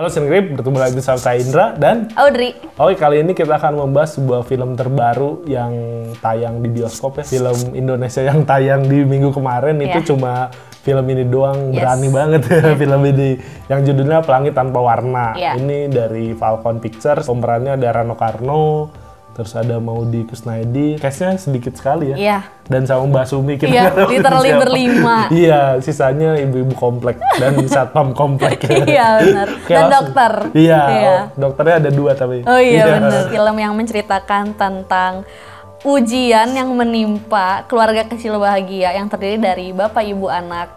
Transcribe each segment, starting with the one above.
Halo Sengrip, bertemu lagi bersama saya Indra dan Audrey. Oke, kali ini kita akan membahas sebuah film terbaru yang tayang di bioskop ya. Film Indonesia yang tayang di minggu kemarin itu cuma film ini doang, berani banget ya film ini. Yang judulnya Pelangi Tanpa Warna. Ini dari Falcon Pictures, pemerannya ada Rano Karno, terus ada Maudy Kusnaedi, cast-nya sedikit sekali ya. Dan sama Mbak Sumi kita literally berlima. Iya, sisanya ibu-ibu komplek dan satpam komplek. Iya benar. Dan dokter. Iya. Dokternya ada 2 tapi. Oh iya benar. Film yang menceritakan tentang ujian yang menimpa keluarga kecil bahagia yang terdiri dari bapak, ibu, anak.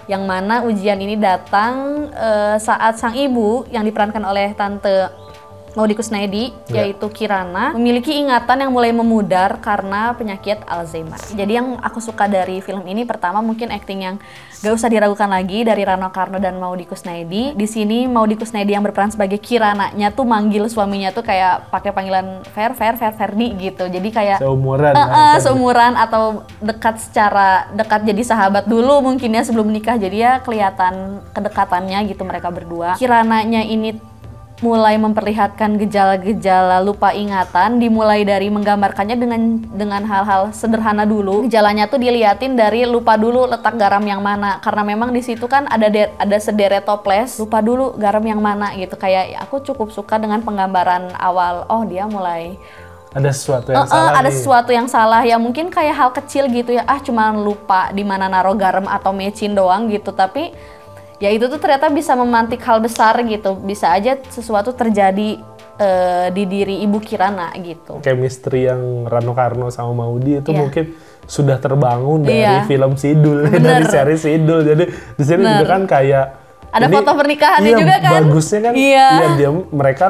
Yang mana ujian ini datang saat sang ibu yang diperankan oleh Tante Maudy Kusnaedi, yaitu Kirana, memiliki ingatan yang mulai memudar karena penyakit Alzheimer. Jadi yang aku suka dari film ini pertama mungkin acting yang gak usah diragukan lagi dari Rano Karno dan Maudy Kusnaedi. Di sini Maudy Kusnaedi yang berperan sebagai Kirananya tuh manggil suaminya tuh kayak pakai panggilan Ferdi gitu. Jadi kayak seumuran atau secara dekat jadi sahabat dulu mungkin ya sebelum menikah. Jadi ya kelihatan kedekatannya gitu mereka berdua. Kirananya ini mulai memperlihatkan gejala-gejala lupa ingatan, dimulai dari menggambarkannya dengan hal-hal sederhana dulu. Gejalanya tuh diliatin dari lupa dulu letak garam yang mana, karena memang di situ kan ada sederet toples, lupa dulu garam yang mana gitu. Kayak aku cukup suka dengan penggambaran awal. Oh dia mulai ada sesuatu yang salah. Ada sesuatu yang salah ya, mungkin kayak hal kecil gitu ya. Cuma lupa di mana naruh garam atau mecin doang gitu, tapi ya itu tuh ternyata bisa memantik hal besar gitu. Bisa aja sesuatu terjadi di diri Ibu Kirana gitu. Chemistry yang Rano Karno sama Maudy itu mungkin sudah terbangun dari film Sidul, dari seri Sidul. Jadi di sini juga kan kayak ada foto pernikahannya juga kan. Bagusnya kan mereka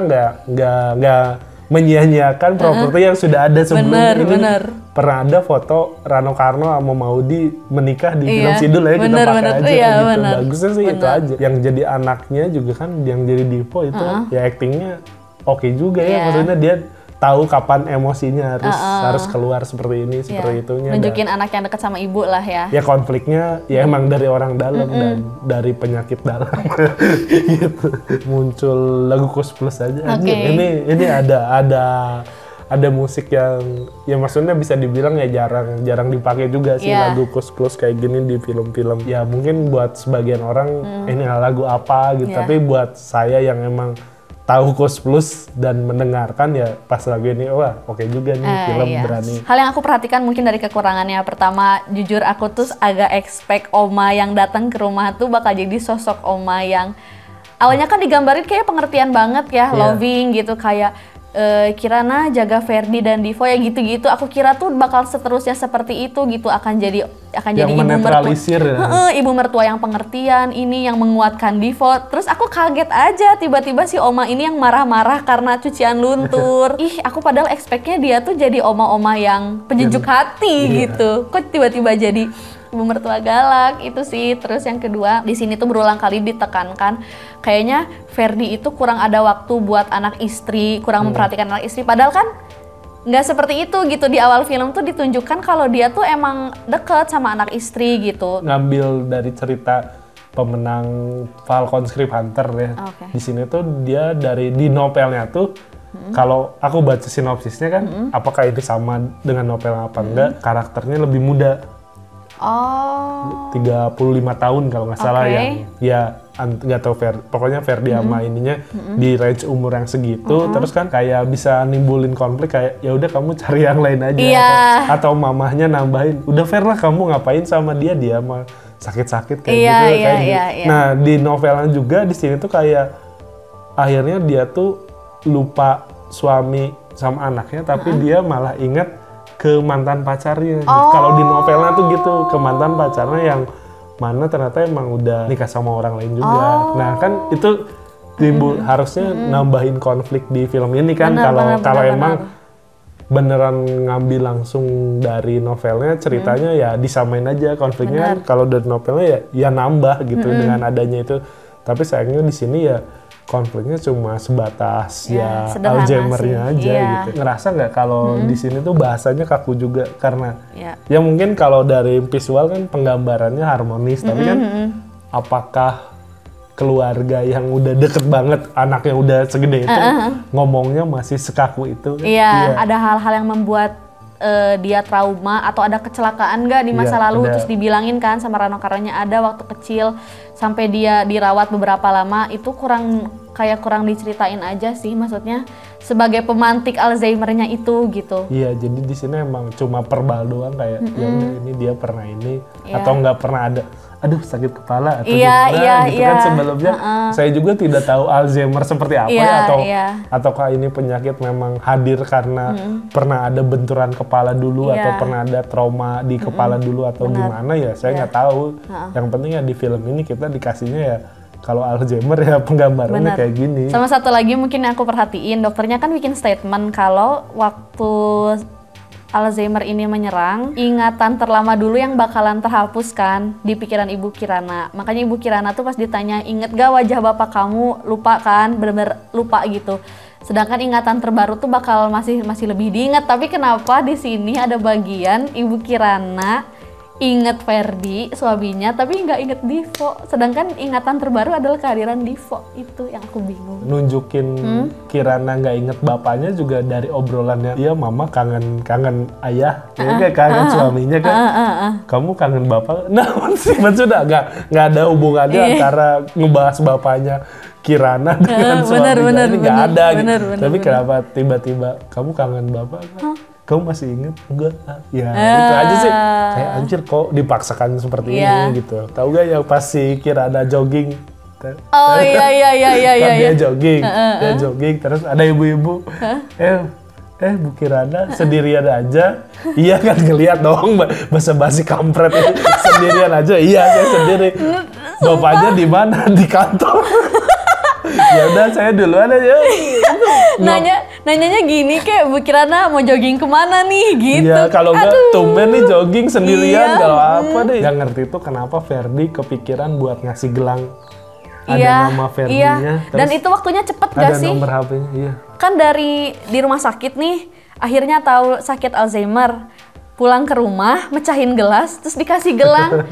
nggak menyia-nyiakan properti yang sudah ada sebelum ini. Pernah ada foto Rano Karno sama Maudy menikah di film Sidul ya, kita pakai aja gitu. Bagusnya sih itu aja. Yang jadi anaknya juga kan, yang jadi Divo itu ya actingnya oke juga ya. Maksudnya dia tahu kapan emosinya harus keluar seperti ini, seperti itunya. Nunjukin anak yang dekat sama ibu lah ya. Ya konfliknya ya emang dari orang dalam dan dari penyakit dalam gitu. Muncul lagu Kus Plus aja. Ini ada musik yang ya maksudnya bisa dibilang ya jarang dipakai juga sih lagu Kus Plus kayak gini di film-film. Ya mungkin buat sebagian orang ini lagu apa gitu, tapi buat saya yang emang tahu Kus Plus dan mendengarkan ya pas lagu ini, wah oke juga nih film berani. Hal yang aku perhatikan mungkin dari kekurangannya, pertama jujur aku tuh agak expect Oma yang datang ke rumah tuh bakal jadi sosok Oma yang awalnya kan digambarin kayak pengertian banget ya, loving gitu, kayak Kirana jaga Ferdi dan Divo ya gitu-gitu. Aku kira tuh bakal seterusnya seperti itu gitu, akan jadi ibu mertua, ibu mertua yang pengertian, ini yang menguatkan Divo. Terus aku kaget aja tiba-tiba si Oma ini yang marah-marah karena cucian luntur. Aku padahal expect-nya dia tuh jadi oma-oma yang penyejuk hati gitu. Kok tiba-tiba jadi ibu mertua galak itu sih. Terus yang kedua, di sini tuh berulang kali ditekankan kayaknya Ferdi itu kurang ada waktu buat anak istri, kurang memperhatikan anak istri. Padahal kan nggak seperti itu gitu. Di awal film tuh ditunjukkan kalau dia tuh emang deket sama anak istri gitu. Ngambil dari cerita pemenang Falcon Script Hunter ya. Di sini tuh dia di novelnya tuh kalau aku baca sinopsisnya kan, apakah ini sama dengan novel apa enggak? Karakternya lebih muda. 35 tahun kalau nggak salah yang ya nggak tahu pokoknya Ferdi sama ininya di range umur yang segitu. Terus kan kayak bisa nimbulin konflik kayak ya udah kamu cari yang lain aja atau mamahnya nambahin udah Fer lah kamu ngapain sama dia mah sakit-sakit kayak gitu. Nah di novelnya juga di sini tuh kayak akhirnya dia tuh lupa suami sama anaknya tapi dia malah inget ke mantan pacarnya. Kalau di novelnya tuh gitu, ke mantan pacarnya yang mana ternyata emang udah nikah sama orang lain juga. Nah kan itu timbul harusnya nambahin konflik di film ini kan. Kalau emang beneran ngambil langsung dari novelnya, ceritanya ya disamain aja konfliknya. Kalau dari novelnya ya nambah gitu dengan adanya itu. Tapi sayangnya di sini ya konfliknya cuma sebatas Alzheimer-nya aja gitu. Ngerasa nggak kalau di sini tuh bahasanya kaku juga karena ya mungkin kalau dari visual kan penggambarannya harmonis, tapi kan apakah keluarga yang udah deket banget, anaknya udah segede itu, ngomongnya masih sekaku itu. Iya, ada hal-hal yang membuat dia trauma atau ada kecelakaan nggak di masa lalu, terus dibilangin kan sama Rano Karnonya ada waktu kecil sampai dia dirawat beberapa lama, itu kurang diceritain aja sih, maksudnya sebagai pemantik Alzheimer-nya itu gitu. Iya, jadi di sini emang cuma verbal doang kayak ya udah ini dia pernah ini atau nggak pernah ada. Aduh sakit kepala atau gimana gitu kan sebelumnya saya juga tidak tahu Alzheimer seperti apa ataukah ini penyakit memang hadir karena pernah ada benturan kepala dulu atau pernah ada trauma di kepala dulu atau gimana ya saya nggak tahu. Yang penting ya di film ini kita dikasihnya ya kalau Alzheimer ya penggambarannya kayak gini. Sama satu lagi mungkin yang aku perhatiin, dokternya kan bikin statement kalau waktu Alzheimer ini menyerang, ingatan terlama dulu yang bakalan terhapuskan di pikiran Ibu Kirana. Makanya Ibu Kirana tuh pas ditanya, inget gak wajah bapak kamu? Lupa kan? Bener-bener lupa gitu. Sedangkan ingatan terbaru tuh bakal masih lebih diingat. Tapi kenapa di sini ada bagian Ibu Kirana inget Ferdi, suaminya, tapi nggak inget Divo. Sedangkan ingatan terbaru adalah kehadiran Divo. Itu yang aku bingung. Nunjukin Kirana nggak inget bapaknya juga dari obrolannya. Iya, mama kangen ayah, kayak kangen suaminya kan. Kamu kangen bapak? Nah, sih sudah nggak ada hubungannya antara ngebahas bapaknya Kirana dengan suaminya. Ini nggak ada gitu. Tapi kenapa tiba-tiba kamu kangen bapak? Kamu masih inget? Enggak? Ya itu aja sih. Kayak anjir kok dipaksakan seperti ini gitu. Tahu gak ya pas si Kirana jogging? Oh iya. Dia jogging, terus ada ibu-ibu. Bu Kirana sendirian aja. Iya kan ngeliat dong basa-basi kampret ini sendirian aja. Iya saya sendiri. Bapaknya di mana? Di kantor. Ya udah saya duluan aja. Nanyanya gini kayak Bu Kirana mau jogging kemana nih gitu. Iya, kalau nggak tumben nih jogging sendirian kalau apa deh. Gak ngerti tuh kenapa Ferdi kepikiran buat ngasih gelang ada nama Ferdinya. Dan itu waktunya cepet gak sih? Ada nomor HP-nya, iya. Kan di rumah sakit nih, akhirnya tahu sakit Alzheimer. Pulang ke rumah, mecahin gelas, terus dikasih gelang.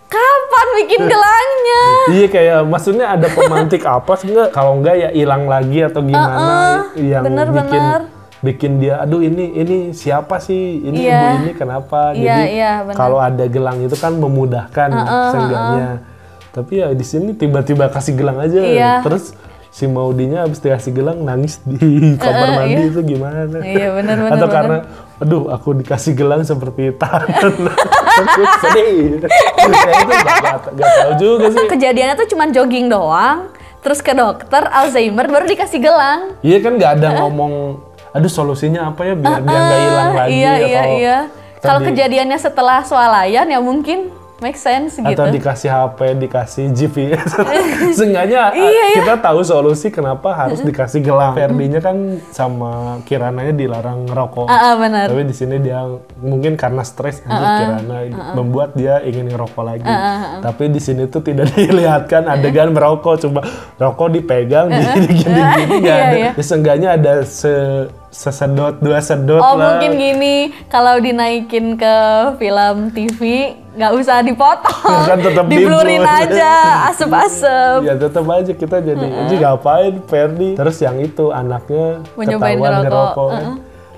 Kapan bikin gelangnya? Iya kayak maksudnya ada pemantik apa sih enggak? Kalau enggak ya hilang lagi atau gimana yang bikin dia aduh ini siapa sih? Ini ibu ini kenapa? Jadi kalau ada gelang itu kan memudahkan seenggaknya. Tapi ya di sini tiba-tiba kasih gelang aja. Terus si Maudinya abis dikasih gelang nangis di kamar mandi itu gimana? Iya benar. Atau karena aduh aku dikasih gelang seperti tangan. Sedih. Itu gak tahu juga sih. Kejadiannya tuh cuma jogging doang, terus ke dokter Alzheimer baru dikasih gelang. Iya kan nggak ada ngomong, aduh solusinya apa ya biar dia nggak hilang lagi. Iya. Kalau kejadiannya setelah swalayan ya mungkin make sense gitu. Atau dikasih HP, dikasih GPS. Seenggaknya kita tahu solusi kenapa harus dikasih gelang. Ferdinya kan sama Kirananya dilarang ngerokok. Benar. Tapi di sini dia mungkin karena stres Kirana membuat dia ingin ngerokok lagi. Tapi di sini tuh tidak dilihatkan adegan merokok, cuma rokok dipegang gini-gini nggak ada. Ya, seenggaknya ada sesedot, dua sedot lah. Mungkin gini, kalau dinaikin ke film TV nggak usah dipotong, kan tetap diblurin aja, asep-asep. Ya tetap aja kita jadi ngapain Ferdi. Terus yang itu anaknya ketahuan ngerokok.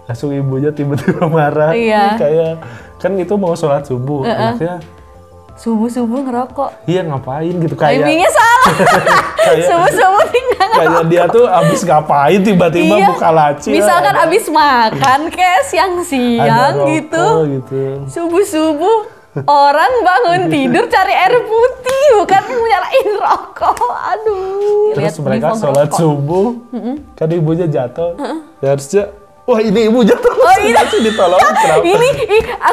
Langsung ibunya tiba-tiba marah. Kayak kan itu mau sholat subuh, anaknya subuh-subuh ngerokok. Iya ngapain gitu kayak. Timingnya salah. Subuh-subuh tinggal ngerokok. Kayak dia tuh abis ngapain tiba-tiba buka laci. Misalkan abis makan kayak siang-siang gitu. Subuh-subuh orang bangun tidur cari air putih, bukan nyalain rokok. Aduh. Terus mereka sholat subuh, kan ibunya jatuh. Ya harusnya, wah ini ibu jatuh. Masih ditolong. Kenapa?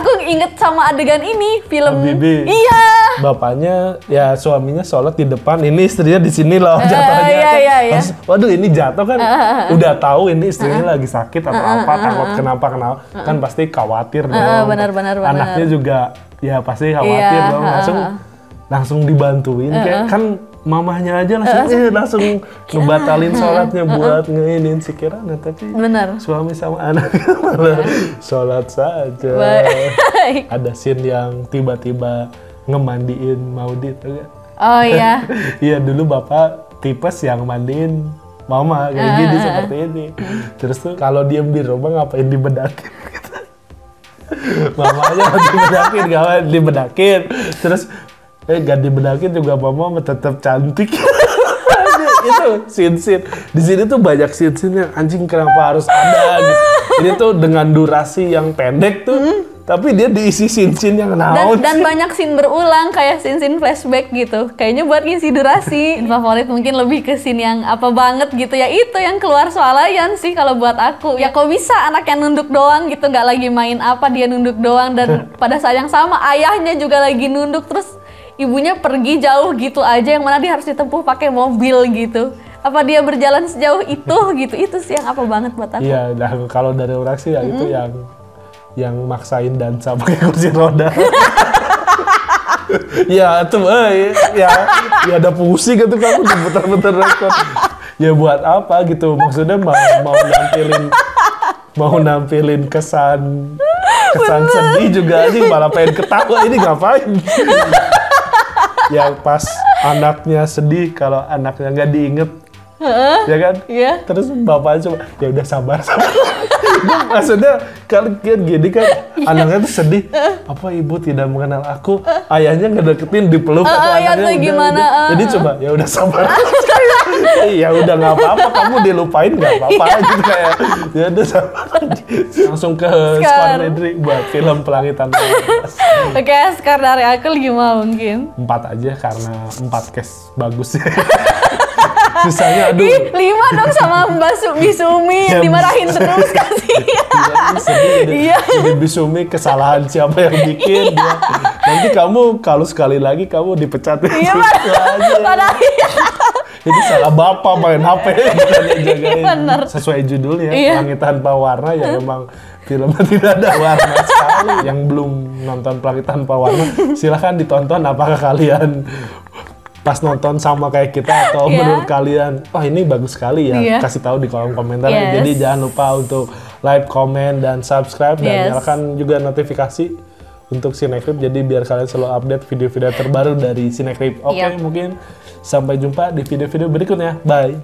Aku inget sama adegan ini film. Habibie. Iya. Bapaknya ya suaminya sholat di depan, ini istrinya di sini loh jatuhnya. Iya. Waduh ini jatuh kan, udah tahu ini istrinya lagi sakit atau apa, takut kenapa kan pasti khawatir dong. Benar. Anaknya juga ya pasti khawatir dong, langsung dibantuin kayak kan mamahnya aja langsung ngebatalin sholatnya buat ngeinin si Kirana, tapi suami sama anaknya malah sholat saja. Ada scene yang tiba-tiba ngemandiin Maudi tuh kan. Oh iya. Iya, dulu bapak tipes yang mandiin mama kayak gini seperti ini. Terus tuh kalau diem di rumah ngapain dibedakin gitu. Mamanya dibedakin, gak dibedakin. Terus gak dibedakin juga mama tetap cantik. Itu scene-scene. Di sini tuh banyak scene-scene yang anjing kenapa harus ada gitu. Ini tuh dengan durasi yang pendek tuh, tapi dia diisi scene-scene yang naon. Dan banyak scene berulang kayak scene-scene flashback gitu. Kayaknya buat ngisi durasi. Favorit mungkin lebih ke scene yang apa banget gitu ya. Itu yang keluar swalayan sih kalau buat aku. Ya kok bisa anak yang nunduk doang gitu, nggak lagi main apa, dia nunduk doang. Dan pada saat yang sama ayahnya juga lagi nunduk, terus ibunya pergi jauh gitu aja, yang mana dia harus ditempuh pakai mobil gitu. Apa dia berjalan sejauh itu gitu, itu sih yang apa banget buat aku. Iya, dan kalau dari orang sih ya itu yang maksain dansa pakai kursi roda. Ya tuh, ya ada pusing gitu kamu diputar-putar rekor. Ya buat apa gitu, maksudnya mau nampilin kesan sedih juga aja, malah pengen ketawa, ini ngapain? Yang pas anaknya sedih, kalau anaknya nggak diinget, ya kan? Iya. Terus bapaknya cuma, ya udah sabar. Maksudnya kalian gini kan, anaknya tuh sedih. Apa ibu tidak mengenal aku? Ayahnya ngedeketin, dipeluk atau anaknya udah, gimana? Jadi coba, ya udah sabar. Ya udah nggak apa-apa, kamu dilupain nggak apa-apa gitu kayak. Ya udah sabar. Langsung ke Skor Nedri buat film Pelangi Tanpa Batas. Oke, skor dari aku 5 mungkin. 4 aja karena 4 case bagus. Sisanya aduh. 5 dong sama Mbak Bisumi yang dimarahin terus kasihan. Iya. Jadi Bisumi kesalahan siapa yang bikin dia. Nanti kamu kalau sekali lagi kamu dipecat. Iya, padahal Jadi salah bapak main HP bukan yang jagain. Bener. Sesuai judulnya, Iya. Pelangi Tanpa Warna, ya memang filmnya tidak ada warna sekali. Yang belum nonton Pelangi Tanpa Warna, silahkan ditonton. Apakah kalian pas nonton sama kayak kita atau menurut kalian, wah ini bagus sekali ya, kasih tahu di kolom komentar. Jadi jangan lupa untuk like, comment, dan subscribe, dan nyalakan juga notifikasi untuk Cinecrip, jadi biar kalian selalu update video-video terbaru dari Cinecrip. Oke, mungkin sampai jumpa di video-video berikutnya. Bye!